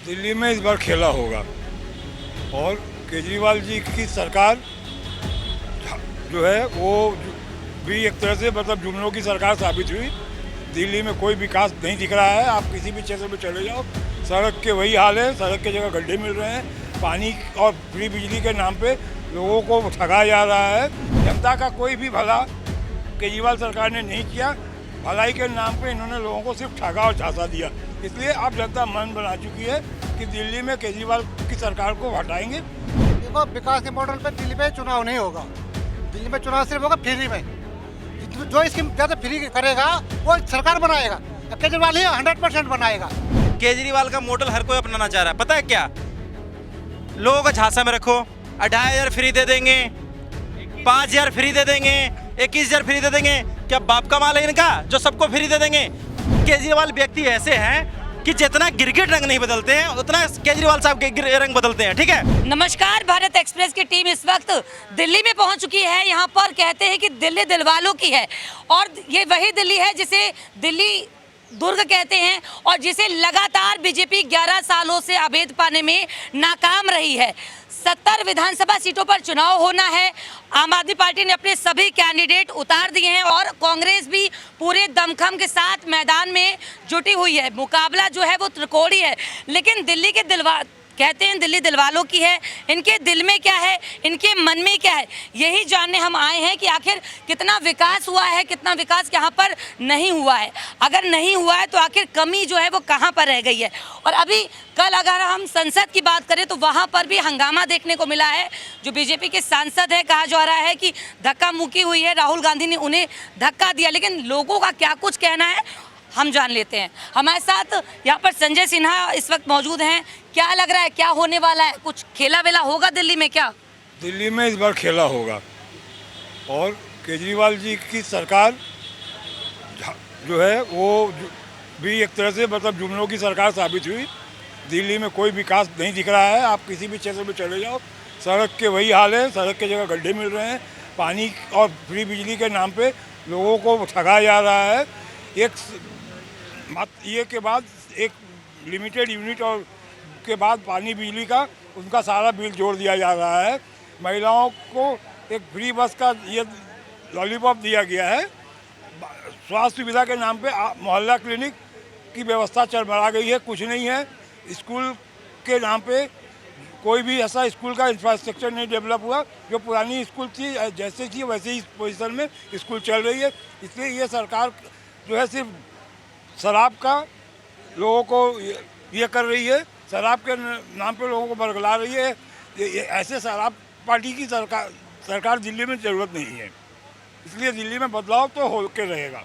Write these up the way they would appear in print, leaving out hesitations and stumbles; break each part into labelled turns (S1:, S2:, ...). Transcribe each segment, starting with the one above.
S1: दिल्ली में इस बार खेला होगा और केजरीवाल जी की सरकार जो है वो भी एक तरह से मतलब जुमलों की सरकार साबित हुई। दिल्ली में कोई विकास नहीं दिख रहा है। आप किसी भी क्षेत्र में चले जाओ, सड़क के वही हाल है। सड़क की जगह गड्ढे मिल रहे हैं। पानी और फ्री बिजली के नाम पे लोगों को ठगा जा रहा है। जनता का कोई भी भला केजरीवाल सरकार ने नहीं किया। भलाई के नाम पे इन्होंने लोगों को सिर्फ ठगा और झांसा दिया। इसलिए अब जनता मन बना चुकी है कि दिल्ली में केजरीवाल की सरकार को हटाएंगे।
S2: देखो, विकास के मॉडल पे दिल्ली में चुनाव नहीं होगा। दिल्ली में चुनाव सिर्फ होगा फ्री में। जो स्कीम ज़्यादा फ्री करेगा वो सरकार बनाएगा। केजरीवाल ही 100% बनाएगा।
S3: केजरीवाल का मॉडल हर कोई अपनाना चाह रहा है। पता है क्या, लोगों को झांसा में रखो, 2500 फ्री दे देंगे, 5000 फ्री दे देंगे, 21000 फ्री दे देंगे। क्या बाप का माल है इनका जो सबको फ्री दे देंगे? केजरीवाल व्यक्ति ऐसे हैं कि जितना गिरगिट रंग नहीं बदलते हैं उतना केजरीवाल साहब के रंग बदलते हैं। ठीक है।
S4: नमस्कार, भारत एक्सप्रेस की टीम इस वक्त दिल्ली में पहुंच चुकी है। यहाँ पर कहते हैं कि दिल्ली दिलवालों की है और ये वही दिल्ली है जिसे दिल्ली दुर्ग कहते हैं और जिसे लगातार बीजेपी 11 सालों से अवैध पाने में नाकाम रही है। 70 विधानसभा सीटों पर चुनाव होना है। आम आदमी पार्टी ने अपने सभी कैंडिडेट उतार दिए हैं और कांग्रेस भी पूरे दमखम के साथ मैदान में जुटी हुई है। मुकाबला जो है वो त्रिकोणीय है। लेकिन दिल्ली के कहते हैं दिल्ली दिलवालों की है। इनके दिल में क्या है, इनके मन में क्या है, यही जानने हम आए हैं कि आखिर कितना विकास हुआ है, कितना विकास यहाँ पर नहीं हुआ है। अगर नहीं हुआ है तो आखिर कमी जो है वो कहाँ पर रह गई है। और अभी कल अगर हम संसद की बात करें तो वहाँ पर भी हंगामा देखने को मिला है। जो बीजेपी के सांसद है, कहा जा रहा है कि धक्का मुक्की हुई है, राहुल गांधी ने उन्हें धक्का दिया। लेकिन लोगों का क्या कुछ कहना है हम जान लेते हैं। हमारे साथ यहाँ पर संजय सिन्हा इस वक्त मौजूद हैं। क्या लग रहा है, क्या होने वाला है? कुछ खेला वेला होगा दिल्ली में क्या?
S1: दिल्ली में इस बार खेला होगा और केजरीवाल जी की सरकार जो है वो भी एक तरह से मतलब जुमलों की सरकार साबित हुई। दिल्ली में कोई विकास नहीं दिख रहा है। आप किसी भी क्षेत्र में चले जाओ, सड़क के वही हाल है। सड़क की जगह गड्ढे मिल रहे हैं। पानी और फ्री बिजली के नाम पे लोगों को ठगा जा रहा है। ये के बाद एक लिमिटेड यूनिट और के बाद पानी बिजली का उनका सारा बिल जोड़ दिया जा रहा है। महिलाओं को एक फ्री बस का ये लॉलीपॉप दिया गया है। स्वास्थ्य सुविधा के नाम पे मोहल्ला क्लिनिक की व्यवस्था चरमरा गई है। कुछ नहीं है। स्कूल के नाम पे कोई भी ऐसा स्कूल का इंफ्रास्ट्रक्चर नहीं डेवलप हुआ। जो पुरानी स्कूल थी जैसे थी वैसे ही पोजीशन में स्कूल चल रही है। इसलिए ये सरकार जो है सिर्फ शराब का लोगों को ये कर रही है। शराब के नाम पे लोगों को बरगला रही है। ऐसे शराब पार्टी की सरकार दिल्ली में ज़रूरत नहीं है। इसलिए दिल्ली में बदलाव तो हो के रहेगा।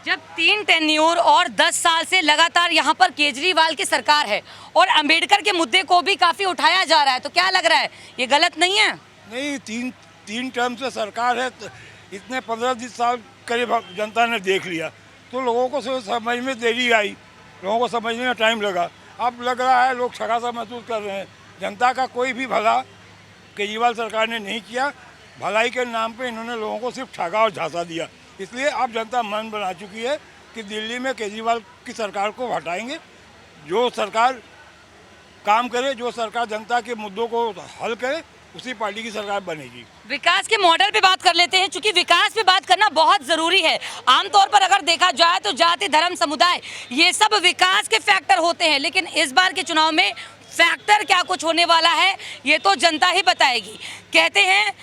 S4: जब 3 टेन्योर और 10 साल से लगातार यहाँ पर केजरीवाल की सरकार है और अंबेडकर के मुद्दे को भी काफ़ी उठाया जा रहा है, तो क्या लग रहा है ये गलत नहीं है?
S1: नहीं, तीन टर्म से सरकार है तो इतने 15-20 साल करीब जनता ने देख लिया तो लोगों को समझ में देरी आई। लोगों को समझने में टाइम लगा। अब लग रहा है लोग ठगा सा महसूस कर रहे हैं। जनता का कोई भी भला केजरीवाल सरकार ने नहीं किया। भलाई के नाम पे इन्होंने लोगों को सिर्फ ठगा और झांसा दिया। इसलिए अब जनता मन बना चुकी है कि दिल्ली में केजरीवाल की सरकार को हटाएंगे। जो सरकार काम करे, जो सरकार जनता के मुद्दों को हल करे, उसी पार्टी की सरकार बनेगी।
S4: विकास के मॉडल पे बात कर लेते हैं, क्योंकि विकास पे बात करना बहुत ज़रूरी है। आमतौर पर अगर देखा जाए तो जाति, धर्म, समुदाय ये सब विकास के फैक्टर होते हैं। लेकिन इस बार के चुनाव में फैक्टर क्या कुछ होने वाला है ये तो जनता ही बताएगी। कहते हैं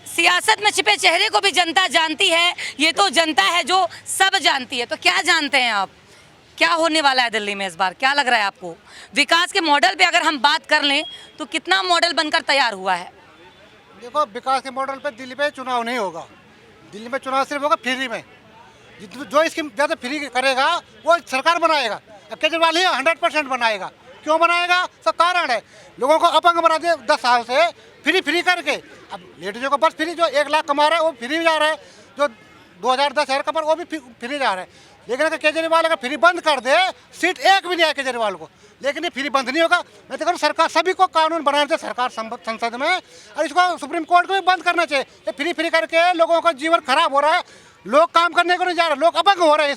S4: सियासत में छिपे चेहरे को भी जनता जानती है। ये तो जनता है जो सब जानती है। तो क्या जानते हैं आप, क्या होने वाला है दिल्ली में इस बार? क्या लग रहा है आपको? विकास के मॉडल पे अगर हम बात कर लें तो कितना मॉडल बनकर तैयार हुआ है?
S2: देखो, विकास के मॉडल पे दिल्ली में चुनाव नहीं होगा। दिल्ली में चुनाव सिर्फ होगा फ्री में। जो स्कीम ज़्यादा फ्री करेगा वो सरकार बनाएगा। केजरीवाल ही 100% बनाएगा। क्यों बनाएगा? सब कारण है। लोगों को अपंग बना दिया 10 साल से फ्री करके। अब लेडीजों को बस फ्री, जो 1 लाख कमा रहे हैं वो फ्री जा रहे हैं, जो 2010 कमा वो भी फ्री जा रहे हैं। लेकिन अगर केजरीवाल अगर फ्री बंद कर दे, सीट एक भी नहीं है केजरीवाल को। लेकिन ये फ्री बंद नहीं होगा। मैं तो कहूँ सरकार सभी को कानून बनाना चाहिए सरकार संसद में, और इसको सुप्रीम कोर्ट को भी बंद करना चाहिए। ये फ्री करके लोगों का जीवन खराब हो रहा है। लोग काम करने को नहीं जा रहे, लोग अपंग हो रहे हैं।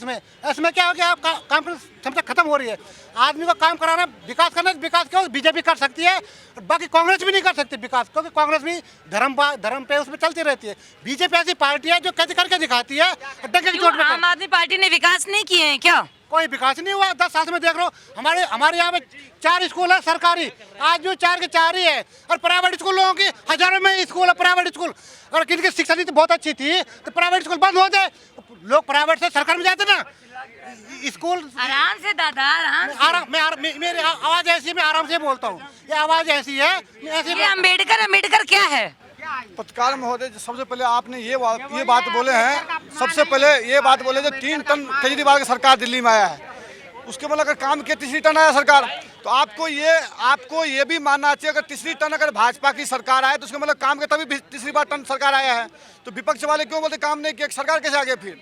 S2: इसमें क्या हो गया, आप काम करने की क्षमता खत्म हो रही है। आदमी को काम कराना, विकास करना, विकास क्यों बीजेपी कर सकती है, बाकी कांग्रेस भी नहीं कर सकती विकास, क्योंकि कांग्रेस भी धर्म पे उसमें चलती रहती है। बीजेपी ऐसी पार्टी है जो कैसे करके दिखाती है, डंके की चोट पे।
S4: आम आदमी पार्टी ने विकास नहीं किए हैं क्या?
S2: कोई विकास नहीं हुआ 10 साल में। देख लो हमारे यहाँ पे 4 स्कूल है सरकारी, आज भी 4 के 4 ही है, और प्राइवेट स्कूलों की हजारों में स्कूल है प्राइवेट स्कूल। अगर किनकी शिक्षा नीति बहुत अच्छी थी तो प्राइवेट स्कूल बंद हो जाए, लोग प्राइवेट से सरकार में जाते ना। स्कूल
S4: आराम से दादा, आराम से।
S2: मेरी आवाज ऐसी है, मैं आराम से बोलता हूँ, ये आवाज ऐसी है ऐसी।
S4: ये अम्बेडकर क्या है?
S5: पत्रकार महोदय, सबसे पहले आपने ये बात बोले हैं, सबसे पहले ये बात बोले जो 3 टन केजरीवाल की सरकार दिल्ली में आया है, उसके मतलब अगर काम किया तीसरी टन आया सरकार, तो आपको ये भी मानना चाहिए अगर तीसरी टन अगर भाजपा की सरकार आए तो उसके मतलब काम के तभी तीसरी बार टन सरकार आया है। तो विपक्ष वाले क्यों बोलते काम नहीं किया, सरकार कैसे आ गया? फिर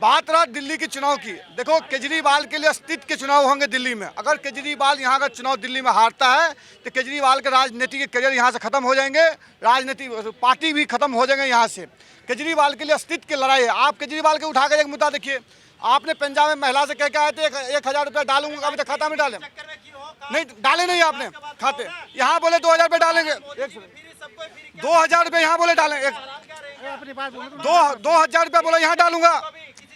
S5: बात रहा दिल्ली की चुनाव की, देखो केजरीवाल के लिए अस्तित्व के चुनाव होंगे दिल्ली में। अगर केजरीवाल यहाँ का चुनाव दिल्ली में हारता है तो केजरीवाल के राजनीतिक करियर यहाँ से खत्म हो जाएंगे, राजनीतिक पार्टी भी खत्म हो जाएंगे यहाँ से। केजरीवाल के लिए अस्तित्व की लड़ाई है। आप केजरीवाल के उठाकर एक मुद्दा देखिए, आपने पंजाब में महिला से कह के आए थे 1000 रुपया डालूंगा, अभी तक खाता में डाले नहीं, डाले नहीं आपने खाते। यहाँ बोले 2000 रुपये डालेंगे, 2000 रुपये यहाँ बोले डालेंगे, 2000 रुपया बोले यहाँ डालूंगा।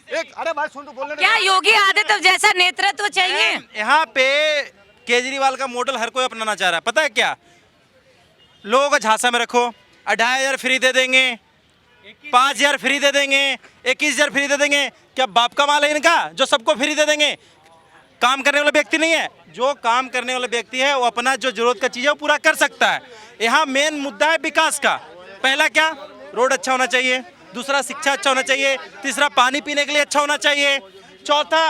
S5: अरे भाई सुन तो बोलने
S4: क्या योगी आदित्यनाथ जैसा नेतृत्व चाहिए?
S3: यहाँ पे केजरीवाल का मॉडल हर कोई अपनाना चाह रहा है। पता है क्या, लोगों को झांसा में रखो, 2500 फ्री दे देंगे, 5000 फ्री दे देंगे, 21000 फ्री दे देंगे। क्या बाप का माल है इनका जो सबको फ्री दे देंगे? काम करने वाला व्यक्ति नहीं है। जो काम करने वाला व्यक्ति है वो अपना जो जरूरत का चीज़ है वो पूरा कर सकता है। यहाँ मेन मुद्दा है विकास का। पहला क्या, रोड अच्छा होना चाहिए, दूसरा शिक्षा अच्छा होना चाहिए, तीसरा पानी पीने के लिए अच्छा होना चाहिए, चौथा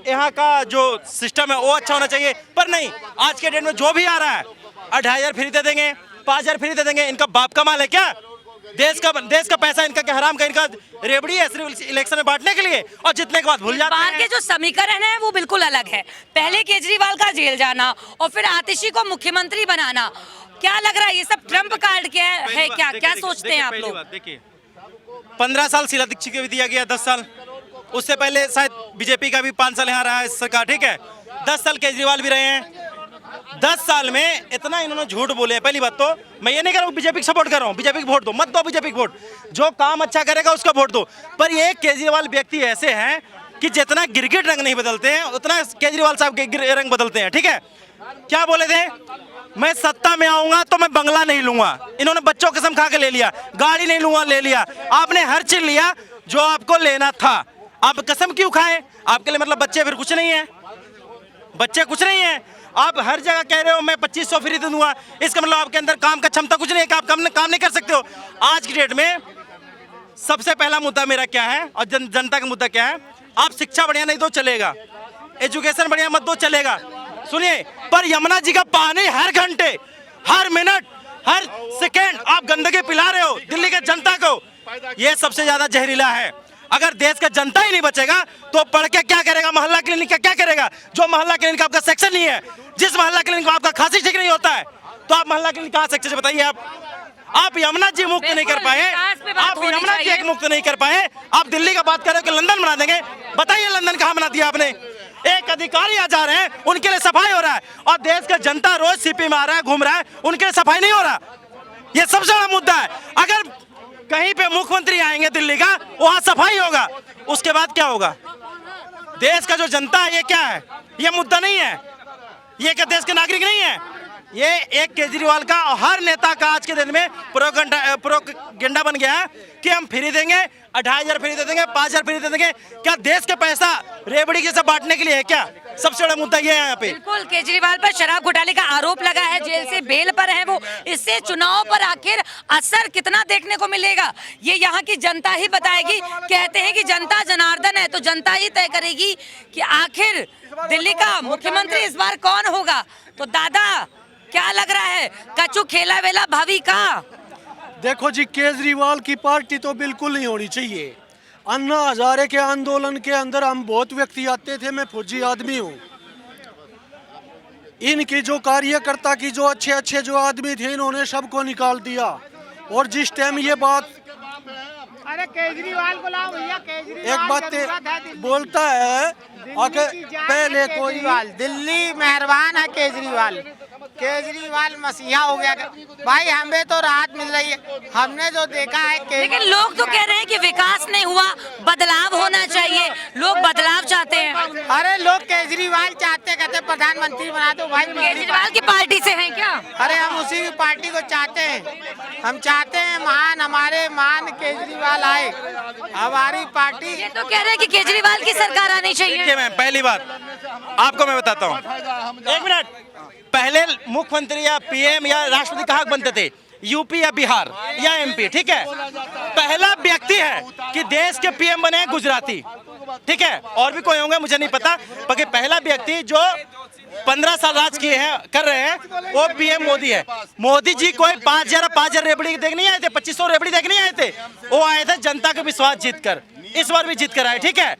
S3: यहाँ का जो सिस्टम है वो अच्छा होना चाहिए। पर नहीं, आज के डेट में जो भी आ रहा है 2500 फ्री दे देंगे, 5000 फ्री दे देंगे। इनका बाप का माल है क्या? देश का पैसा इनका क्या हराम का इनका रेबड़ी है सिर्फ इलेक्शन में बांटने के लिए, और जितने के बाद भूल जाते हैं।
S4: बाहर के जो समीकरण है वो बिल्कुल अलग है। पहले केजरीवाल का जेल जाना और फिर आतिशी को मुख्यमंत्री बनाना, क्या लग रहा है ये सब ट्रम्प कार्ड क्या है? क्या सोचते हैं आप लोग?
S3: देखिए 15 साल शीला दीक्षित को भी दिया गया, 10 साल, उससे पहले शायद बीजेपी का भी 5 साल यहाँ रहा है सरकार, ठीक है, 10 साल केजरीवाल भी रहे हैं। 10 साल में इतना इन्होंने झूठ बोले हैं। पहली बात तो मैं ये नहीं कह रहा हूँ बीजेपी को सपोर्ट कर रहा हूँ, बीजेपी को वोट दो, मत दो बीजेपी को वोट, जो काम अच्छा करेगा उसका वोट दो। पर ये केजरीवाल व्यक्ति ऐसे हैं कि जितना गिरगिट रंग नहीं बदलते हैं उतना केजरीवाल साहब के रंग बदलते हैं, ठीक है। क्या बोले थे, मैं सत्ता में आऊंगा तो मैं बंगला नहीं लूंगा, इन्होंने बच्चों कसम खा के ले लिया, गाड़ी नहीं लूंगा ले लिया, आपने हर चीज लिया जो आपको लेना था। आप कसम क्यों खाएं? आपके लिए मतलब बच्चे फिर कुछ नहीं है, बच्चे कुछ नहीं है। आप हर जगह कह रहे हो मैं 2500 फ्री दे दूंगा, इसका मतलब आपके अंदर काम का क्षमता कुछ नहीं है कि आप काम नहीं कर सकते हो। आज की डेट में सबसे पहला मुद्दा मेरा क्या है और जनता का मुद्दा क्या है, आप शिक्षा बढ़िया नहीं दो चलेगा, एजुकेशन बढ़िया मत दो चलेगा, सुनिए, पर यमुना जी का पानी हर घंटे, हर मिनट, हर सेकेंड आप गंदगी पिला रहे हो दिल्ली के जनता को, यह सबसे ज्यादा जहरीला है। अगर देश का जनता ही नहीं बचेगा तो पढ़ के क्या करेगा, मोहल्ला क्लिनिक का क्या करेगा? जो मोहल्ला क्लिनिक आपका सेक्शन नहीं है, जिस मोहल्ला क्लिनिक में आपका खांसी ठीक नहीं होता है, तो आप मोहल्ला क्लिनिक कहाँ सेक्शन बताइए? आप यमुना जी मुक्त नहीं कर पाए, आप यमुना जी एक मुक्त नहीं कर पाए, आप दिल्ली का बात कर रहे हो कि लंदन बना देंगे। बताइए लंदन कहाँ बना दिया आपने? एक अधिकारी आ जा रहे हैं, उनके लिए सफाई हो रहा है, और देश का जनता रोज सीपी में आ रहा है, घूम रहा है, उनके लिए सफाई नहीं हो रहा। ये सबसे बड़ा मुद्दा है। अगर कहीं पे मुख्यमंत्री आएंगे दिल्ली का, वहां सफाई होगा, उसके बाद क्या होगा? देश का जो जनता है ये क्या है? ये मुद्दा नहीं है, ये क्या देश के नागरिक नहीं है? ये एक केजरीवाल का और हर नेता का आज के दिन में प्रोपेगेंडा बन गया है कि हम फ्री देंगे, 2500 फ्री दे देंगे, 5000 फ्री दे देंगे। क्या देश का पैसा रेबड़ी के साथ बांटने के लिए है क्या? सबसे बड़ा मुद्दा ये है यहाँ पे।
S4: बिल्कुल, केजरीवाल पर शराब घोटाले का आरोप लगा है, जेल से बेल पर है वो, इससे चुनाव पर आखिर असर कितना देखने को मिलेगा ये यहाँ की जनता ही बताएगी। कहते हैं कि जनता जनार्दन है, तो जनता ही तय करेगी कि आखिर दिल्ली का मुख्यमंत्री इस बार कौन होगा। तो दादा क्या लग रहा है, कचू खेला वेला भावी का?
S6: देखो जी, केजरीवाल की पार्टी तो बिल्कुल नहीं होनी चाहिए। अन्ना हजारे के आंदोलन के अंदर हम बहुत व्यक्ति आते थे, मैं फौजी आदमी हूँ। इनकी जो कार्यकर्ता की जो अच्छे जो आदमी थे, इन्होंने सबको निकाल दिया। और जिस टाइम ये बात
S7: अरे केजरीवाल को लाओ भैया, केजरीवाल
S6: एक बात बोलता है अगर पहले कोई
S7: दिल्ली मेहरबान है केजरीवाल, केजरीवाल मसीहा हो गया भाई, हमें तो राहत मिल रही है। हमने जो देखा है
S4: लेकिन लोग तो कह रहे हैं कि विकास नहीं हुआ, बदलाव होना चाहिए, लोग बदलाव चाहते हैं।
S7: अरे लोग केजरीवाल चाहते, कहते प्रधानमंत्री बना दो भाई।
S4: केजरीवाल की पार्टी से हैं क्या?
S7: अरे हम उसी की पार्टी को चाहते हैं, हम चाहते हैं महान, हमारे महान केजरीवाल आए, हमारी पार्टी।
S4: ये तो कह रहे हैं कि केजरीवाल की सरकार आनी चाहिए।
S3: देखिए मैम, पहली बात आपको मैं बताता हूँ, एक मिनट। पहले मुख्यमंत्री या पीएम या राष्ट्रपति कहाँ बनते थे? यूपी या बिहार या एमपी, ठीक है। पहला व्यक्ति है कि देश के पीएम बने हैं गुजराती, ठीक है। और भी कोई होंगे मुझे नहीं पता, बाकी पहला व्यक्ति जो 15 साल राज किए हैं, कर रहे हैं, वो पीएम मोदी है। मोदी जी कोई 5,000 रेबड़ी देखने नहीं आए थे, 2500 रेबड़ी देखने नहीं आए थे, वो आए थे जनता का विश्वास जीत कर। इस बार भी जीत कर आए, ठीक है।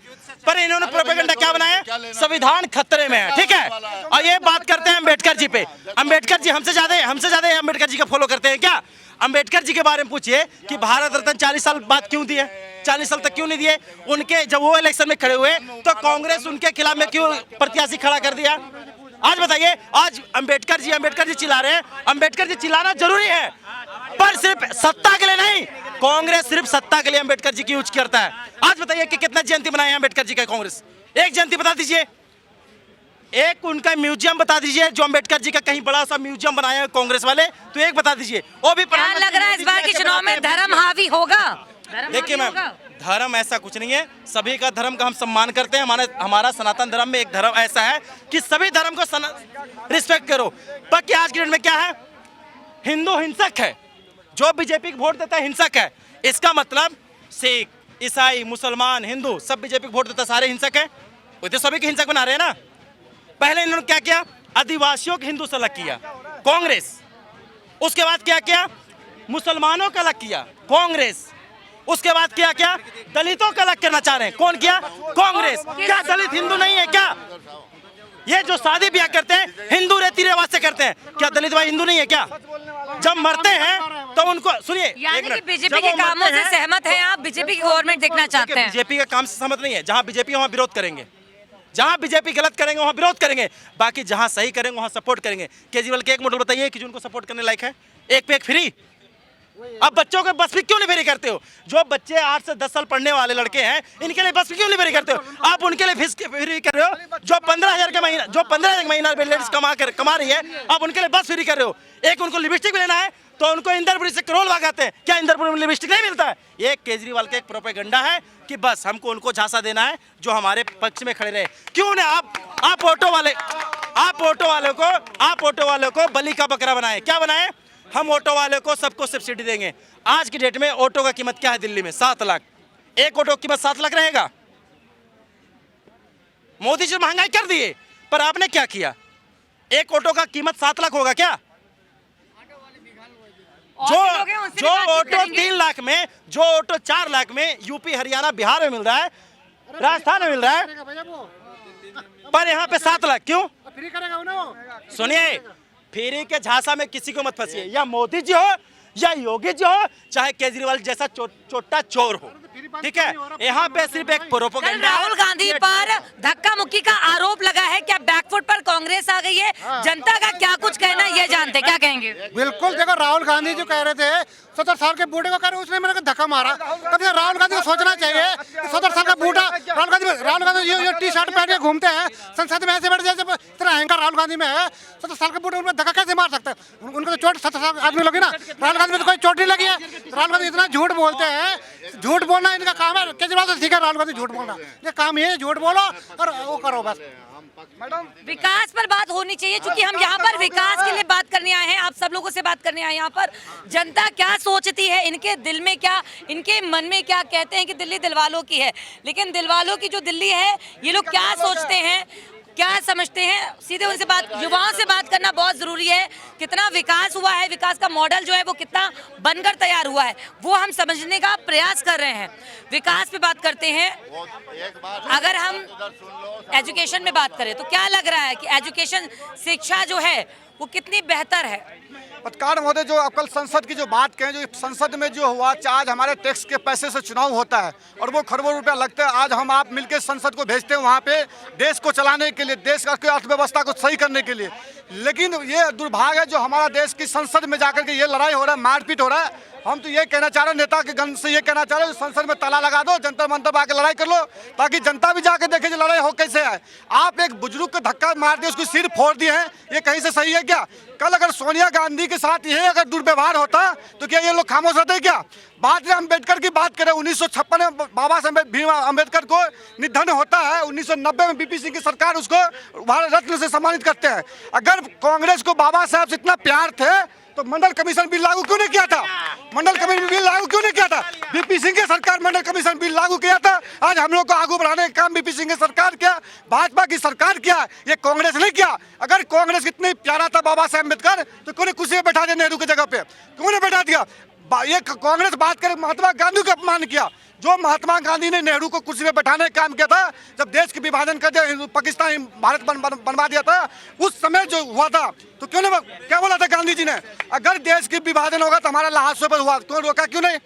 S3: पर इन्होंने प्रोपेगेंडा क्या बनाया? संविधान खतरे में है, ठीक है। और ये बात करते हैं अम्बेडकर जी पे। अम्बेडकर जी हमसे ज्यादा अम्बेडकर जी का फॉलो करते हैं क्या? अम्बेडकर जी के बारे में पूछिए कि भारत रत्न 40 साल बाद क्यों दिए, 40 साल तक क्यों नहीं दिए? उनके जब वो इलेक्शन में खड़े हुए तो कांग्रेस उनके खिलाफ में क्यों प्रत्याशी खड़ा कर दिया? आज बताइए, आज अम्बेडकर जी चिल्ला रहे हैं। अम्बेडकर जी चिल्लाना जरूरी है, पर सिर्फ सत्ता के लिए नहीं। कांग्रेस सिर्फ सत्ता के लिए अम्बेडकर जी की यूज करता है। आज बताइए कि कितना जयंती बनाए हैं अम्बेडकर जी का कांग्रेस? एक जयंती बता दीजिए, एक उनका म्यूजियम बता दीजिए जो अम्बेडकर जी का कहीं बड़ा सा म्यूजियम बनाया है कांग्रेस वाले, तो एक बता दीजिए। वो भी
S4: क्या लग रहा है इस बार के चुनाव में धर्म हावी होगा?
S3: देखिए मैम, धर्म ऐसा कुछ नहीं है, सभी का धर्म का हम सम्मान करते हैं। हमारा सनातन धर्म में एक धर्म ऐसा है कि सभी धर्म को रिस्पेक्ट करो। पर क्या आज के डेट में क्या है? हिंदू हिंसक है, जो बीजेपी को वोट देता है हिंसक है। इसका मतलब सिख, ईसाई, मुसलमान, हिंदू सब बीजेपी को वोट देता है, सारे हिंसक है। वो तो सभी के हिंसक बना रहे हैं ना। पहले इन्होंने क्या किया? आदिवासियों को हिंदू से अलग किया कांग्रेस। उसके बाद क्या किया? मुसलमानों का अलग किया कांग्रेस। उसके बाद क्या किया? दलितों का अलग करना चाह रहे हैं। कौन किया? कांग्रेस। क्या दलित हिंदू नहीं है क्या? ये जो शादी ब्याह करते हैं हिंदू रीति रिवाज से करते हैं, क्या दलित भाई हिंदू नहीं है क्या? जब मरते हैं तो उनको सुनिए,
S4: यानी कि बीजेपी के कामों से सहमत हैं आप? बीजेपी की गवर्नमेंट देखना चाहते हैं?
S3: बीजेपी का काम से सहमत नहीं है। जहां बीजेपी वहां विरोध करेंगे, जहां बीजेपी गलत करेंगे वहां विरोध करेंगे, बाकी जहां सही करेंगे वहां सपोर्ट करेंगे। केजरीवाल के एक मॉडल बताइए कि जो उनको सपोर्ट करने लायक है। एक पे एक फ्री। अब बच्चों के बस भी क्यों नहीं फ्री करते हो? जो बच्चे 8 से 10 साल पढ़ने वाले लड़के हैं, इनके लिए बस भी क्यों नहीं फ्री करते हो? आप उनके लिए फीस फ्री कर रहे हो। जो 15,000 का महीना, जो 15,000 महीना लेडीज कमा रही है, आप उनके लिए बस फ्री कर रहे हो। एक उनको लिपस्टिक भी लेना है तो उनको इंदरपुरी से करोड़ लगाते हैं। क्या इंदरपुरी में लिपस्टिक नहीं मिलता है? ये केजरीवाल का एक प्रोपेगेंडा है कि बस हमको उनको झांसा देना है जो हमारे पक्ष में खड़े रहे। क्यों ना आप ऑटो वालों को बलि का बकरा बनाए। क्या बनाए? हम ऑटो वाले को सबको सब्सिडी देंगे। आज की डेट में ऑटो का कीमत क्या है दिल्ली में? 7 लाख। एक ऑटो की कीमत 7 लाख रहेगा? मोदी जी महंगाई कर दिए, पर आपने क्या किया? एक ऑटो का कीमत 7 लाख होगा क्या? जो ऑटो 3 लाख में, जो ऑटो 4 लाख में यूपी, हरियाणा, बिहार में मिल रहा है, राजस्थान में मिल रहा है, पर यहाँ पे 7 लाख क्यों?
S2: फ्री करेगा उन्होंने।
S3: सुनिए, फ्री के झांसा में किसी को मत फंसिए। या मोदी जी हो या योगी जी हो, चाहे केजरीवाल जैसा छोटा चोर हो, ठीक है। यहाँ पे सिर्फ एक प्रोपेगेंडा।
S4: राहुल गांधी पर धक्का मुक्की का आरोप लगा है। क्या बैकफुट पर कांग्रेस आ गई है? जनता का क्या कुछ कहना ये जानते, क्या कहेंगे?
S2: बिल्कुल, देखो राहुल गांधी जो कह रहे थे 70 साल के बूढ़े को कह रहे, उसने मेरे को धक्का मारा। तब राहुल गांधी को सोचना चाहिए, 70 साल का बूढ़ा राहुल गांधी ये टी शर्ट पहन के घूमते हैं संसद में, ऐसे बैठ जैसे इतना अहंकार राहुल गांधी में है। 70 साल के बूढ़े उनको धक्का कैसे मार सकते हैं? उनको तो चोट 70 साल आदमी लगी ना। राहुल गांधी में तो कोई चोट नहीं लगी है। राहुल गांधी इतना झूठ बोलते हैं, झूठ बोलना इनका काम है। केजरीवाल तो ठीक है, राहुल गांधी झूठ बोलना, ये काम ये झूठ बोलो और वो करो बस। मैडम,
S4: विकास पर बात होनी चाहिए, क्योंकि हम यहाँ पर विकास के लिए बात करने आए हैं। आप सब लोगों से बात करने आए हैं। यहाँ पर जनता क्या सोचती है, इनके दिल में क्या, इनके मन में क्या? कहते हैं कि दिल्ली दिलवालों की है, लेकिन दिलवालों की जो दिल्ली है, ये लोग क्या सोचते हैं, क्या समझते हैं? सीधे उनसे युवाओं से बात करना बहुत जरूरी है। कितना विकास हुआ है, विकास का मॉडल जो है वो कितना बनकर तैयार हुआ है, वो हम समझने का प्रयास कर रहे हैं। विकास पे बात करते हैं। अगर हम एजुकेशन में बात करें तो क्या लग रहा है कि एजुकेशन, शिक्षा जो है वो कितनी बेहतर है?
S5: पत्रकार महोदय, जो कल संसद की जो बात कहें, जो संसद में जो हुआ, आज हमारे टैक्स के पैसे से चुनाव होता है और वो खरबों रुपया लगता है। आज हम आप मिलकर संसद को भेजते हैं वहाँ पे देश को चलाने के लिए, देश की अर्थव्यवस्था को सही करने के लिए। लेकिन ये दुर्भाग्य है जो हमारा देश की संसद में जाकर के ये लड़ाई हो रहा है, मारपीट हो रहा है। हम तो ये कहना चाह रहे हैं, नेता के गन से ये कहना चाह रहे हैं, संसद में ताला लगा दो, जंतर मंतर पर आके लड़ाई कर लो, ताकि जनता भी जाके देखे जो लड़ाई हो कैसे है। आप एक बुजुर्ग को धक्का मार दिए, उसकी सिर फोड़ दिए हैं, ये कहीं से सही है क्या? कल अगर सोनिया गांधी के साथ ये अगर दुर्व्यवहार होता तो क्या ये लोग खामोश रहते क्या? बात अम्बेडकर की बात करें, 1956 में बाबा साहब भीम अम्बेडकर को निधन होता है, 1990 में बीपी सिंह की सरकार उसको भारत रत्न से सम्मानित करते हैं। अगर कांग्रेस को बाबा साहब से इतना प्यार थे तो मंडल कमीशन बिल लागू क्यों नहीं किया था? मंडल कमीशन बिल लागू क्यों नहीं किया था? बीपी सिंह की सरकार मंडल कमीशन बिल लागू किया था। आज हम लोग को आगू बढ़ाने का काम बीपी सिंह की सरकार किया, भाजपा की सरकार किया, ये कांग्रेस ने किया। अगर कांग्रेस इतनी प्यारा था बाबा साहब अम्बेडकर तो क्यों नहीं कुर्सी में बैठा दिया नेहरू की जगह पे? क्यों नहीं बैठा दिया? ये कांग्रेस बात करे महात्मा गांधी का अपमान किया। जो महात्मा गांधी ने नेहरू को कुर्सी में बैठाने का काम किया था, जब देश के विभाजन कर दिया, पाकिस्तान भारत बनवा दिया था, उस समय जो हुआ था तो क्यों नहीं, क्या बोला था गांधी जी ने? अगर देश के विभाजन होगा तो हमारा लहासों पर हुआ, तो रोका क्यों नहीं?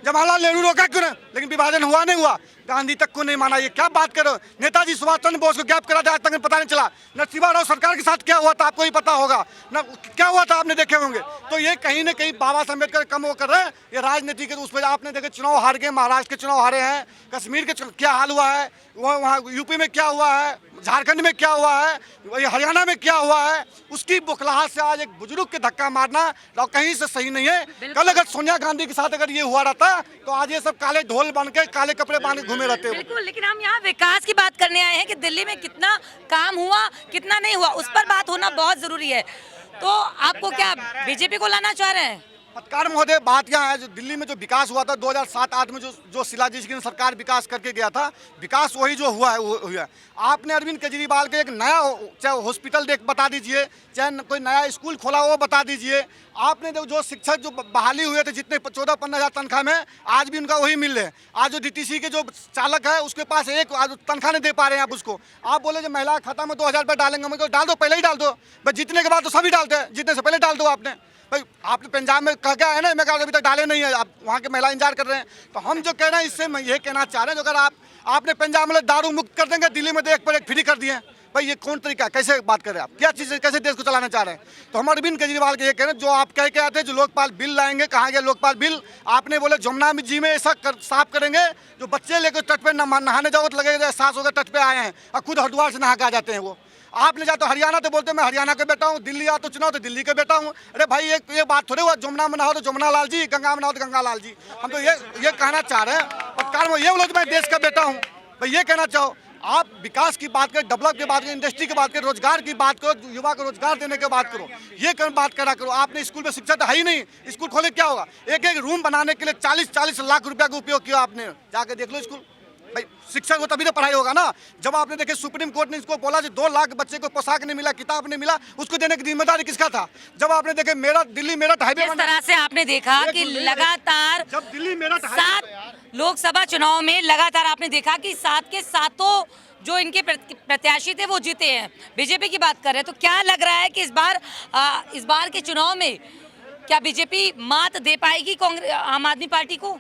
S5: जवाहरलाल नेहरू रोका क्यों नहीं? लेकिन विभाजन हुआ नहीं हुआ, गांधी तक को नहीं माना। ये क्या बात करो? नेताजी सुभाष चंद्र बोस को गैप करा था, आज तक पता नहीं चला। नरसिम्हा राव सरकार के साथ क्या हुआ था आपको ही पता होगा ना, क्या हुआ था आपने देखे होंगे। तो ये कहीं ना कहीं बाबा साहब अम्बेडकर कम वो कर रहे हैं, ये राजनीति के उस पर। आपने देखे चुनाव हार गए, महाराष्ट्र के चुनाव हारे हैं, कश्मीर के क्या हाल हुआ है, वहाँ यूपी में क्या हुआ है, झारखंड में क्या हुआ है, हरियाणा में क्या हुआ है, उसकी बुखलाहट से आज एक बुजुर्ग के धक्का मारना कहीं से सही नहीं है। कल अगर सोनिया गांधी के साथ अगर ये हुआ रहता तो आज ये सब काले ढोल बन के, काले कपड़े बांध के घूमे रहते।
S4: बिल्कुल, लेकिन हम यहाँ विकास की बात करने आए हैं कि दिल्ली में कितना काम हुआ, कितना नहीं हुआ, उस पर बात होना बहुत जरूरी है। तो आपको क्या बीजेपी को लाना चाह रहे हैं?
S5: पत्रकार महोदय, बात यहाँ है, जो दिल्ली में जो विकास हुआ था 2007-8 में, जो शिलाजीत की सरकार विकास करके गया था, विकास वही जो हुआ है वो हुआ है। आपने अरविंद केजरीवाल के एक नया, चाहे हॉस्पिटल बता दीजिए, चाहे कोई नया स्कूल खोला वो बता दीजिए। आपने जो शिक्षक जो बहाली हुए थे जितने 14-15 हज़ार तनख्वाह में, आज भी उनका वही मिल रहे हैं। आज जो डीटीसी के जो चालक है उसके पास एक तनख्वाह नहीं दे पा रहे हैं आप उसको। आप बोले जो महिला खाता में 2000 रुपये डालेंगे, मुझे डाल दो, पहले ही डाल दो भाई, जीतने के बाद तो सभी डालते हैं, जीतने से पहले डाल दो आपने भाई। आपने पंजाब में कह क्या है ना, मैं कहा अभी तक डाले नहीं है, आप वहाँ के महिला इंतजार कर रहे हैं। तो हम जो कह रहे हैं, इससे मैं ये कहना चाह रहे हैं, जो अगर आपने पंजाब में दारू मुक्त कर देंगे, दिल्ली में एक पर एक फ्री कर दिए भाई, ये कौन तरीका, कैसे बात कर रहे हैं आप? क्या चीज़, कैसे देश को चलाना चाह रहे हैं? तो हम अरविंद केजरीवाल के ये कह रहे हैं, जो आप कह के आते हैं जो लोकपाल बिल लाएंगे, कहाँ गया लोकपाल बिल? आपने बोले जमुना जी में ऐसा साफ करेंगे जो बच्चे लेकर तट पर नहाने जाओ तो लगेगा एहसास होगा तट पे आए हैं, और खुद हरिद्वार से नहा के आ जाते हैं वो। आपने जा तो हरियाणा तो बोलते मैं हरियाणा का बेटा हूँ, दिल्ली आ तो चुनाव तो दिल्ली का बेटा हूँ। अरे भाई ये बात थोड़ी हुआ, जमुना में नहाओ तो जमुना लाल जी, गंगा में नहाओ तो गंगा लाल जी। हम तो ये कहना चाह रहे हैं, पत्रकार में ये बोलो मैं देश का बेटा हूँ भाई, ये कहना चाहो। आप विकास की बात करें, डेवलप की बात करें, इंडस्ट्री की बात करें, रोजगार की बात करो, युवा को रोजगार देने की बात करो, ये बात करा करो। आपने स्कूल में शिक्षा तो है ही नहीं, स्कूल खोले क्या होगा? एक एक रूम बनाने के लिए 40-40 लाख रुपया का उपयोग किया आपने, जाके देख लो स्कूल भाई। शिक्षा को तभी तो पढ़ाई होगा ना। जब आपने देखे सुप्रीम कोर्ट ने इसको बोला कि 2 लाख बच्चे को पोशाक नहीं मिला, किताब नहीं मिला, उसको देने की जिम्मेदारी किसका था? जब आपने देखे दिल्ली मेरठ हाईवे,
S4: इस तरह से आपने देखा कि लगातार
S5: जब दिल्ली मेरठ
S4: 7 लोकसभा चुनाव में लगातार आपने देखा कि 7 के 7 जो इनके प्रत्याशी थे वो जीते हैं। बीजेपी की बात कर रहे हैं, तो क्या लग रहा है कि इस बार के चुनाव में क्या बीजेपी मात दे पाएगी कांग्रेस, आम आदमी पार्टी को?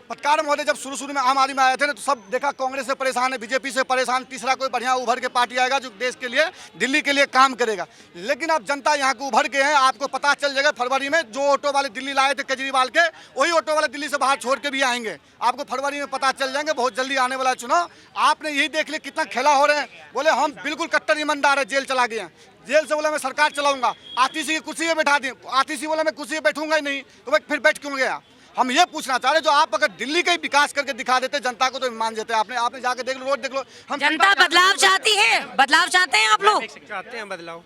S5: पत्रकार महोदय, जब शुरू में आम आदमी आए थे ना तो सब देखा कांग्रेस से परेशान है, बीजेपी से परेशान, तीसरा कोई बढ़िया उभर के पार्टी आएगा जो देश के लिए, दिल्ली के लिए काम करेगा। लेकिन अब जनता यहाँ को उभर के हैं, आपको पता चल जाएगा फरवरी में जो ऑटो वाले दिल्ली लाए थे केजरीवाल के, वही ऑटो वाले दिल्ली से बाहर छोड़ के भी आएंगे। आपको फरवरी में पता चल जाएंगे, बहुत जल्दी आने वाला चुनाव। आपने यही देख लिया कितना खेला हो रहे हैं। बोले हम बिल्कुल कट्टर ईमानदार है, जेल चला गए हैं, जेल से बोला मैं सरकार चलाऊंगा, आतिशी की कुर्सी पे बैठा दी, आतिशी बोला मैं कुर्सी पे बैठूंगा ही नहीं, तो मैं फिर बैठ क्यों गया? हम ये पूछना चाह रहे जो आप अगर दिल्ली का ही विकास करके दिखा देते जनता को तो मान देते। आपने जाके देख लो, रोड देख लो। हम
S4: जनता बदलाव चाहती है, बदलाव चाहते हैं आप लोग?
S6: चाहते हैं बदलाव।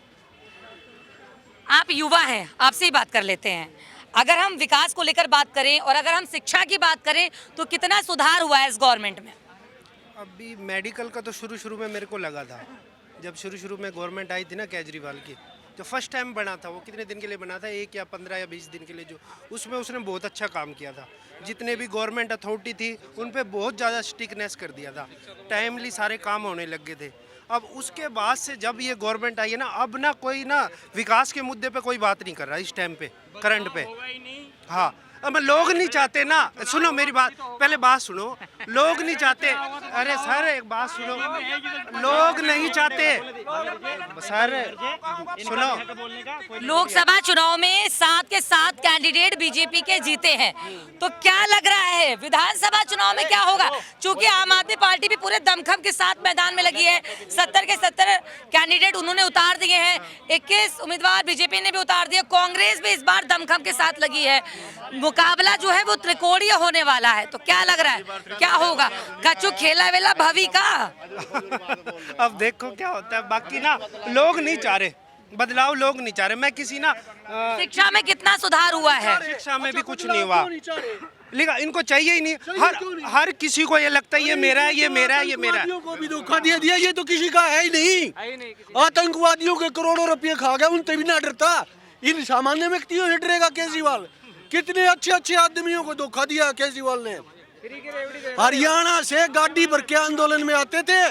S4: आप युवा हैं, आपसे ही बात कर लेते हैं। अगर हम विकास को लेकर बात करें और अगर हम शिक्षा की बात करें तो कितना सुधार हुआ है इस गवर्नमेंट में?
S6: अभी मेडिकल का तो शुरू में मेरे को लगा था, जब शुरू में गवर्नमेंट आई थी ना केजरीवाल की, जो फर्स्ट टाइम बना था, वो कितने दिन के लिए बना था, 1 या 15 या 20 दिन के लिए, जो उसमें उसने बहुत अच्छा काम किया था। जितने भी गवर्नमेंट अथॉरिटी थी उन पे बहुत ज़्यादा स्ट्रिक्टनेस कर दिया था, टाइमली सारे काम होने लग गए थे। अब उसके बाद से जब ये गवर्नमेंट आई है ना, अब ना कोई ना विकास के मुद्दे पे कोई बात नहीं कर रहा इस टाइम पे, करंट पे। हाँ, अब लोग नहीं चाहते ना, सुनो मेरी बात, पहले बात सुनो। लोग नहीं चाहते, अरे सर एक बात सुनो, लोग नहीं चाहते सर, सुनो।
S4: लोकसभा चुनाव में 7 के 7 कैंडिडेट बीजेपी के जीते हैं, तो क्या लग रहा है विधानसभा चुनाव में क्या होगा? चूंकि आम आदमी पार्टी भी पूरे दमखम के साथ मैदान में लगी है, 70 के 70 कैंडिडेट उन्होंने उतार दिए हैं, 21 उम्मीदवार बीजेपी ने भी उतार दिए, कांग्रेस भी इस बार दमखम के साथ लगी है। मुकाबला जो है वो त्रिकोणीय होने वाला है, तो क्या लग रहा है क्या होगा? कचू खेला वेला भवी का।
S6: अब देखो क्या होता है, बाकी ना लोग नहीं चाह रहे बदलाव, लोग नहीं चाह रहे। मैं किसी ना
S4: शिक्षा में कितना सुधार हुआ है?
S6: शिक्षा में भी कुछ नहीं हुआ, लेकिन इनको चाहिए ही नहीं। हर किसी को ये लगता है ये मेरा है, ये मेरा है, ये मेरा है।
S8: को भी धोखा दिया, ये तो किसी का है ही नहीं। आतंकवादियों के करोड़ों रुपये खा गया, उनसे भी ना डरता, इन सामान्य व्यक्तियों से डरेगा केजरीवाल? कितने अच्छे अच्छे आदमियों को धोखा दिया केजरीवाल ने। हरियाणा से गाड़ी भर के आंदोलन में आते थे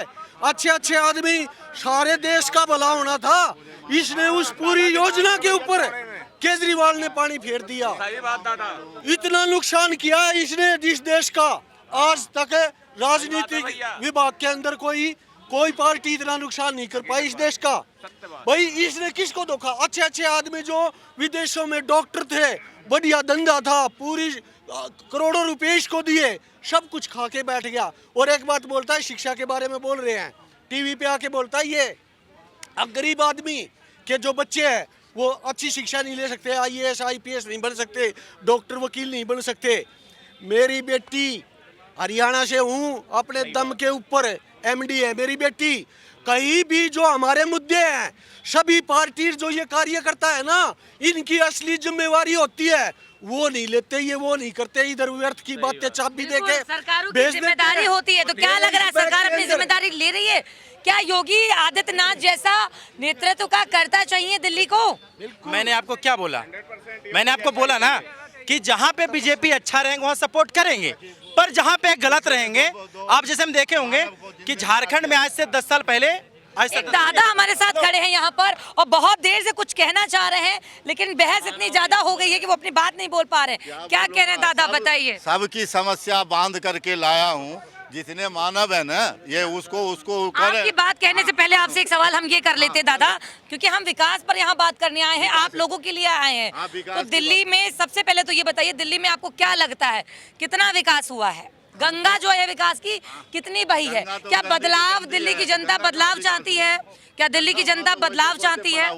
S8: अच्छे अच्छे आदमी, सारे देश का भला होना था, इसने उस पूरी योजना के ऊपर केजरीवाल ने पानी फेर दिया। इतना नुकसान किया है इसने जिस देश का, आज तक राजनीतिक विभाग के अंदर कोई पार्टी इतना नुकसान नहीं कर पाई इस देश का। भाई इसने किसको धोखा? अच्छे अच्छे आदमी जो विदेशों में डॉक्टर थे, बढ़िया धंधा था, पूरी करोड़ों रुपए इसको दिए, सब कुछ खा के बैठ गया। और एक बात बोलता है, शिक्षा के बारे में बोल रहे हैं टीवी पे आके बोलता है, ये अब गरीब आदमी के जो बच्चे हैं वो अच्छी शिक्षा नहीं ले सकते, IAS IPS नहीं बन सकते, डॉक्टर वकील नहीं बन सकते। मेरी बेटी हरियाणा से हूँ, अपने दम के ऊपर MD है मेरी बेटी। कहीं भी जो हमारे मुद्दे हैं, सभी पार्टी जो ये कार्य करता है ना, इनकी असली जिम्मेवारी होती है, वो नहीं लेते, ये वो नहीं करते, इधर व्यर्थ की बातें चाबी देके
S4: सरकारों की जिम्मेदारी होती है। तो क्या लग रहा है सरकार अपनी जिम्मेदारी ले रही है? क्या योगी आदित्यनाथ जैसा नेतृत्व का करता चाहिए दिल्ली को?
S3: मैंने आपको क्या बोला? मैंने आपको बोला ना कि जहाँ पे बीजेपी अच्छा रहेंगे वहाँ सपोर्ट करेंगे, पर जहाँ पे गलत रहेंगे, आप जैसे हम देखे होंगे कि झारखंड में आज से 10 साल पहले
S4: एक दादा हमारे साथ खड़े हैं यहाँ पर और बहुत देर से कुछ कहना चाह रहे हैं, लेकिन बहस इतनी ज्यादा हो गई है कि वो अपनी बात नहीं बोल पा रहे। क्या कह रहे हैं दादा, बताइए।
S9: सबकी समस्या बांध करके लाया हूँ, जितने मानव है ना ये उसको
S4: आपकी बात कहने से पहले आपसे एक सवाल हम ये कर लेते हैं दादा, क्योंकि हम विकास पर यहाँ बात करने आए हैं, आप लोगों के लिए आए हैं। तो दिल्ली में सबसे पहले तो ये बताइए, दिल्ली में आपको क्या लगता है कितना विकास हुआ है? गंगा जो है विकास की कितनी बही है? क्या बदलाव दिल्ली की जनता बदलाव चाहती है? क्या दिल्ली की जनता बदलाव चाहती है?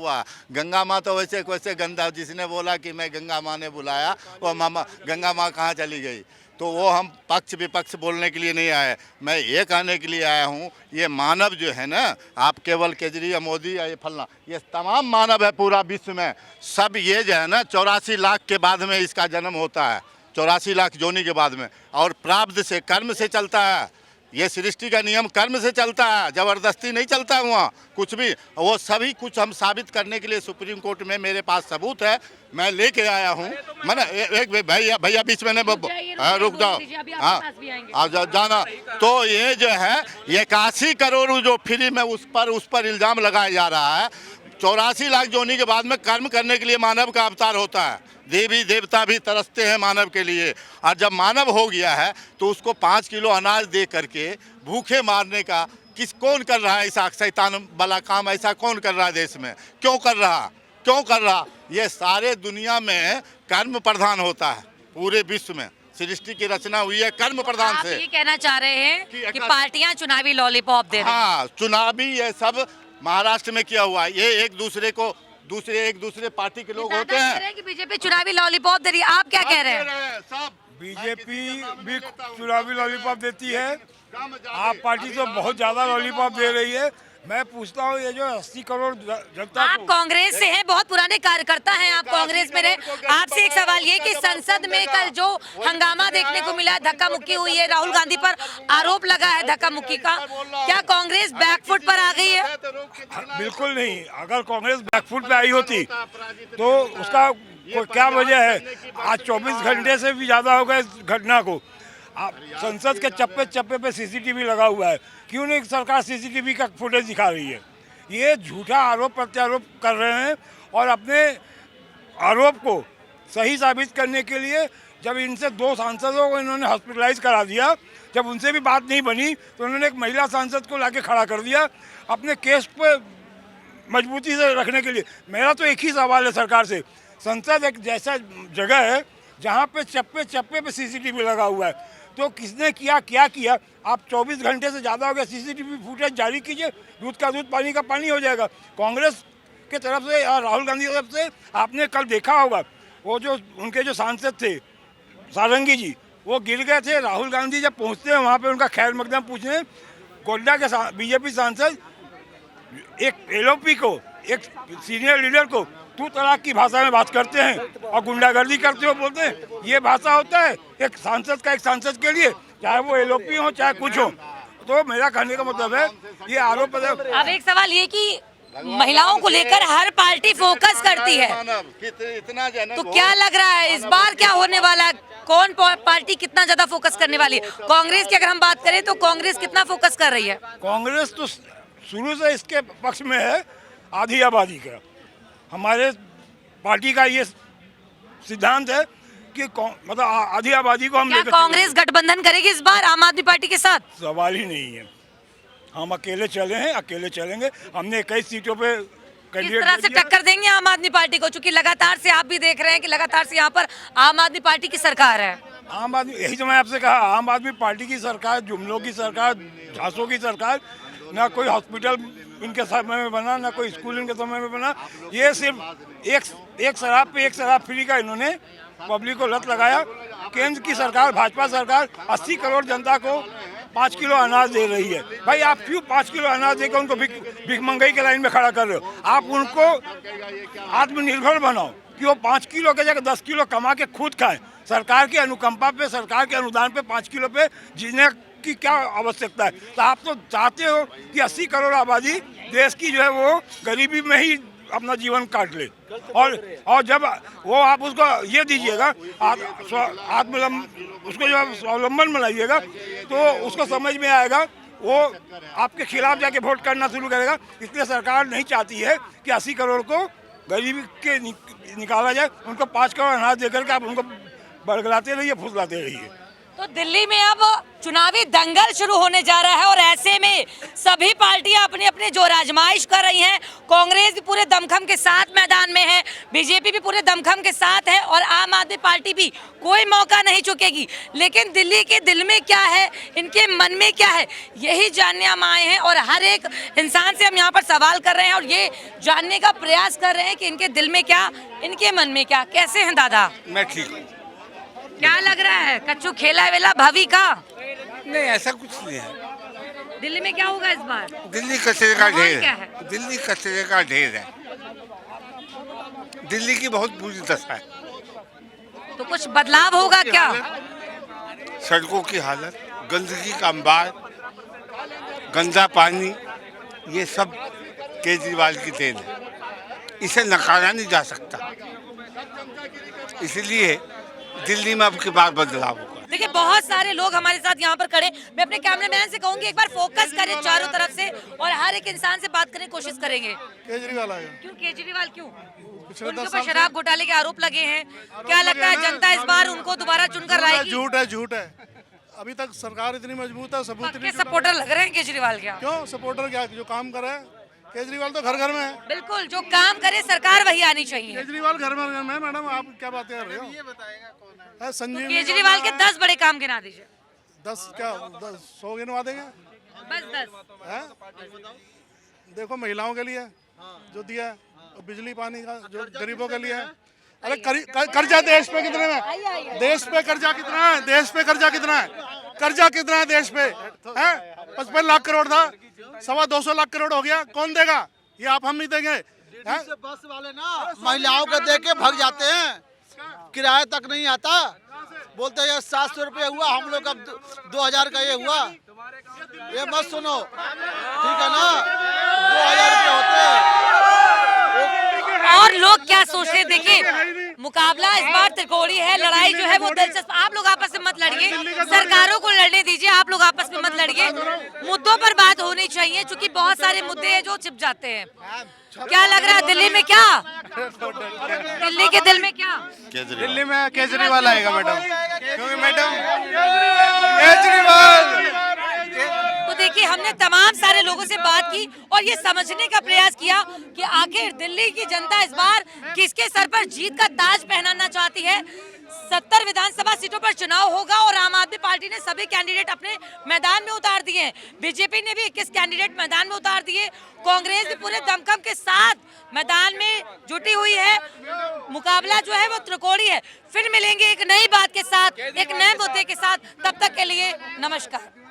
S9: गंगा माँ तो वैसे गंदा, जिसने बोला कि मैं गंगा माँ ने बुलाया, वो मामा गंगा माँ कहाँ चली गई? तो वो हम पक्ष विपक्ष बोलने के लिए नहीं आए, मैं ये कहने के लिए आया हूँ, ये मानव जो है ना, आप केवल केजरीवाल मोदी या ये फलना, ये तमाम मानव है पूरा विश्व में, सब ये जो है ना 84 लाख के बाद में इसका जन्म होता है, 84 लाख जोनी के बाद में, और प्रारब्ध से कर्म से चलता है। ये सृष्टि का नियम कर्म से चलता है, जबरदस्ती नहीं चलता है वहाँ कुछ भी। वो सभी कुछ हम साबित करने के लिए सुप्रीम कोर्ट में मेरे पास सबूत है, मैं लेके आया हूँ। मैंने एक भैया बीच में रुक जाओ, हाँ जाना। तो ये जो है 81 करोड़ जो फ्री में उस पर इल्जाम लगाया जा रहा है। 84 लाख जोनी के बाद में कर्म करने के लिए मानव का अवतार होता है, देवी देवता भी तरसते हैं मानव के लिए। और जब मानव हो गया है तो उसको 5 किलो अनाज दे करके भूखे मारने का कौन कर रहा है? ऐसा शैतान वाला काम ऐसा कौन कर रहा है देश में? क्यों कर रहा? ये सारे दुनिया में कर्म प्रधान होता है, पूरे विश्व में सृष्टि की रचना हुई है कर्म प्रधान से।
S4: आप ये कहना चाह रहे हैं कि पार्टियां चुनावी लॉलीपॉप दे रही हैं?
S9: हाँ, चुनावी ये सब महाराष्ट्र में किया हुआ है, ये एक दूसरे पार्टी के लोग होते हैं
S4: कि बीजेपी चुनावी लॉलीपॉप दे रही है, आप क्या कह रहे हैं?
S9: सब
S1: बीजेपी भी चुनावी लॉलीपॉप देती है, आप पार्टी तो बहुत ज्यादा लॉलीपॉप दे रही है। मैं पूछता हूँ, ये जो 80 करोड़ जनता
S4: आप कांग्रेस से हैं, बहुत पुराने कार्यकर्ता हैं आप, कांग्रेस में रहे। आपसे एक सवाल ये कि संसद में कल जो हंगामा देखने को मिला, धक्का मुक्की हुई है, राहुल गांधी पर आरोप लगा है धक्का मुक्की का, क्या कांग्रेस बैकफुट पर आ गई है?
S1: बिल्कुल नहीं। अगर कांग्रेस बैकफुट पे आई होती तो उसका क्या वजह है? आज 24 घंटे से भी ज्यादा हो गए इस घटना को। आप संसद के चप्पे चप्पे पे सीसीटीवी लगा हुआ है, क्यों नहीं सरकार सीसीटीवी का फुटेज दिखा रही है? ये झूठा आरोप प्रत्यारोप कर रहे हैं और अपने आरोप को सही साबित करने के लिए जब इनसे 2 सांसदों को इन्होंने हॉस्पिटलाइज करा दिया, जब उनसे भी बात नहीं बनी तो उन्होंने एक महिला सांसद को लाके खड़ा कर दिया अपने केस पे मजबूती से रखने के लिए। मेरा तो एक ही सवाल है सरकार से, संसद एक जैसा जगह है जहाँ पे चप्पे चप्पे पे सीसीटीवी लगा हुआ है, तो किसने किया, क्या किया? आप 24 घंटे से ज़्यादा हो गया, सीसीटीवी फुटेज जारी कीजिए, दूध का दूध पानी का पानी हो जाएगा। कांग्रेस के तरफ से या राहुल गांधी की तरफ से आपने कल देखा होगा, वो जो उनके जो सांसद थे सारंगी जी, वो गिर गए थे। राहुल गांधी जब पहुँचते हैं वहाँ पर उनका खैर मकदम पूछने, गोड्डा के बीजेपी सांसद एक एलओपी को, एक सीनियर लीडर को तू तलाक की भाषा में बात करते हैं और गुंडागर्दी करते हो बोलते हैं। ये भाषा होता है एक सांसद के लिए, चाहे वो एलओपी हो चाहे कुछ हो। तो मेरा कहने का मतलब है ये आरोप।
S4: अब एक सवाल ये कि महिलाओं को लेकर हर पार्टी फोकस करती है,
S9: इतना
S4: तो क्या लग रहा है इस बार क्या होने वाला है? कौन पार्टी कितना ज्यादा फोकस करने वाली है? कांग्रेस की अगर हम बात करें तो कांग्रेस कितना फोकस कर रही है?
S1: कांग्रेस तो शुरू से इसके पक्ष में है, आधी आबादी का। हमारे पार्टी का ये सिद्धांत है कि मतलब आधी आबादी को हम
S4: क्या कांग्रेस गठबंधन करेगी इस बार आम आदमी पार्टी के साथ?
S1: सवाल ही नहीं है। हम अकेले चले हैं, अकेले चलेंगे। हमने 21 सीटों पे
S4: किस तरह से टक्कर देंगे आम आदमी पार्टी को? क्योंकि लगातार से आप भी देख रहे हैं कि लगातार से यहाँ पर आम आदमी पार्टी की सरकार है।
S1: आम आदमी, यही तो मैं आपसे कहा, आम आदमी पार्टी की सरकार, जुमलों की सरकार, झांसों की सरकार। ना कोई हॉस्पिटल इनके समय में बना, ना कोई स्कूल इनके समय में बना। ये सिर्फ एक शराब पे एक शराब फ्री का इन्होंने पब्लिक को लत लगाया। केंद्र की सरकार, भाजपा सरकार 80 करोड़ जनता को 5 किलो अनाज दे रही है। भाई आप क्यों 5 किलो अनाज देकर उनको भिख मंगाई के लाइन में खड़ा कर रहे हो? आप उनको आत्मनिर्भर बनाओ कि वो 5 किलो के जगह 10 किलो कमा के खुद खाएं। सरकार की अनुकंपा पे, सरकार के अनुदान पे 5 किलो पे जीने की क्या आवश्यकता है? तो आप तो चाहते हो कि 80 करोड़ आबादी देश की जो है वो गरीबी में ही अपना जीवन काट ले, और जब वो आप उसको ये दीजिएगा उसको जब स्वावलंबन बनाइएगा तो उसको समझ में आएगा, वो आपके खिलाफ जाके वोट करना शुरू करेगा। इसलिए सरकार नहीं चाहती है कि 80 करोड़ को गरीबी के निकाला जाए। उनको 5 करोड़ अनाज देकर के आप उनको बरगलाते रहिए, फुसलाते रहिए।
S4: तो दिल्ली में अब चुनावी दंगल शुरू होने जा रहा है और ऐसे में सभी पार्टियां अपने अपने जोर आजमाइश कर रही हैं। कांग्रेस भी पूरे दमखम के साथ मैदान में है, बीजेपी भी पूरे दमखम के साथ है और आम आदमी पार्टी भी कोई मौका नहीं चुकेगी। लेकिन दिल्ली के दिल में क्या है, इनके मन में क्या है, यही जानने हम आए हैं और हर एक इंसान से हम यहाँ पर सवाल कर रहे हैं और ये जानने का प्रयास कर रहे हैं कि इनके दिल में क्या, इनके मन में क्या। कैसे हैं दादा?
S10: मैं ठीक हूँ।
S4: क्या लग रहा है, कच्चू खेला वेला भाभी का?
S10: नहीं, ऐसा कुछ नहीं है।
S4: दिल्ली में क्या होगा इस बार?
S10: दिल्ली कचरे का
S4: माहौल
S10: ढेर
S4: क्या
S10: है,
S4: है?
S10: दिल्ली कचरे का ढेर है। दिल्ली की बहुत बुरी दशा है।
S4: तो कुछ बदलाव होगा क्या?
S10: सड़कों की हालत, गंदगी का अंबार, गंदा पानी, ये सब केजरीवाल की देन है। इसे नकारा नहीं जा सकता। इसलिए दिल्ली में अब की बार बदलाव होगा।
S4: देखिए बहुत सारे लोग हमारे साथ यहाँ पर खड़े। मैं अपने कैमरामैन से कहूंगी एक बार फोकस करें चारों तरफ से और हर एक इंसान से बात करने की कोशिश करेंगे।
S5: केजरीवाल आएगा।
S4: क्यों केजरीवाल क्यों?
S5: पिछले
S4: उनके
S5: 10
S4: ऊपर
S5: साल
S4: शराब घोटाले के आरोप लगे हैं। क्या लगता है जनता इस बार उनको दोबारा चुनकर लाएगी?
S5: झूठ है, झूठ है। अभी तक सरकार इतनी मजबूत है, सबूत
S4: पक्के सपोर्टर लग रहे हैं केजरीवाल के।
S5: क्यों सपोर्टर? क्या जो काम करे, केजरीवाल तो घर घर में है।
S4: बिल्कुल, जो काम करे सरकार वही आनी चाहिए।
S5: केजरीवाल घर में है। मैडम आप क्या बातें कर रहे हो? ये बताएगा कौन है? संजीव
S4: केजरीवाल के 10 बड़े काम गिना दीजिए।
S5: 10 क्या 100 गिनवा देंगे?
S4: बस 10
S5: है? देखो महिलाओं के लिए जो दिया है, बिजली पानी का जो गरीबों के लिए है। अरे कर्जा देश पे कितने में? देश पे कर्जा कितना है? देश पे कर्जा कितना है? कर्जा कितना है देश पे? है 55 लाख करोड़ था, 225 लाख करोड़ हो गया। कौन देगा? ये आप हम ही देंगे।
S2: बस वाले ना महिलाओं को दे के भाग जाते हैं, किराया तक नहीं आता। बोलते हैं 700 रुपये हुआ, हम लोग अब 2000 का ये हुआ। ये मत सुनो, ठीक है ना? 2000 रुपये होते हैं।
S4: और लोग क्या सोच रहे हैं? देखिए मुकाबला इस बार त्रिकोणीय है, लड़ाई जो है वो दिलचस्प। आप लोग आपस में मत लड़िए, सरकारों को लड़ने दीजिए, आप लोग आपस में मत लड़िए। मुद्दों पर बात होनी चाहिए, क्योंकि बहुत सारे मुद्दे हैं जो छिप जाते हैं। क्या लग रहा है दिल्ली में, क्या दिल्ली के दिल में क्या?
S5: दिल्ली में केजरीवाल आएगा मैडम, क्योंकि मैडम केजरीवाल।
S4: तो देखिए, हमने तमाम सारे लोगों से बात की और ये समझने का प्रयास किया कि आखिर दिल्ली की जनता इस बार किसके सर पर जीत का ताज पहनाना चाहती है। 70 विधानसभा सीटों पर चुनाव होगा और आम आदमी पार्टी ने सभी कैंडिडेट अपने मैदान में उतार दिए हैं। बीजेपी ने भी 21 कैंडिडेट मैदान में उतार दिए। कांग्रेस भी पूरे दमखम के साथ मैदान में जुटी हुई है। मुकाबला जो है वो त्रिकोणीय है। फिर मिलेंगे एक नई बात के साथ, एक नए मुद्दे के साथ। तब तक के लिए नमस्कार।